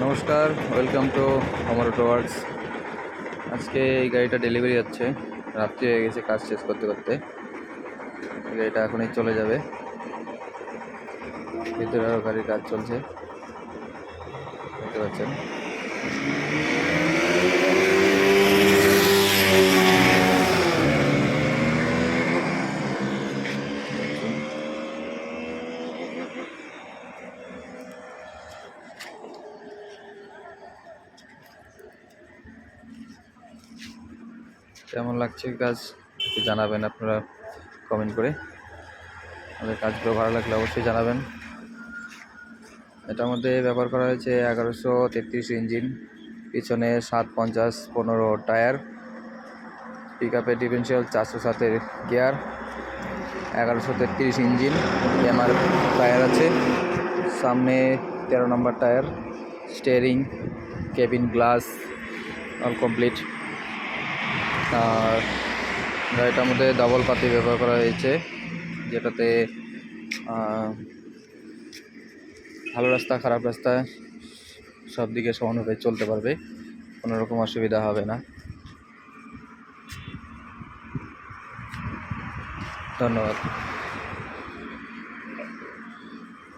নমস্কার, welcome to আমার auto works. আজকে এই গাড়িটা ডেলিভারি হচ্ছে। রাত্রি হয়ে গেছে কাজ শেষ করতে করতে। এই গাড়িটা এখনই চলে যাবে। ভিতরে আরও গাড়ির কাজ চলছে, দেখতে পাচ্ছেন। কেমন লাগছে কাজ একটু জানাবেন আপনারা কমেন্ট করে। আমাদের কাজগুলো ভালো লাগলে অবশ্যই জানাবেন। এটার মধ্যে ব্যবহার করা হয়েছে 1133 ইঞ্জিন, পিছনে 750/15 টায়ার, পিক আপে ডিফারেন্সিয়াল 407-এর গিয়ার, 1133 ইঞ্জিন, এমআর টায়ার আছে, সামনে 13 নম্বর tyre, steering, cabin glass all complete. আর গাড়িটার মধ্যে ডাবল পাতি ব্যবহার করা হয়েছে, যেটাতে ভালো রাস্তা খারাপ রাস্তা সব দিকে সমানভাবে চলতে পারবে, কোনো রকম অসুবিধা হবে না। ধন্যবাদ।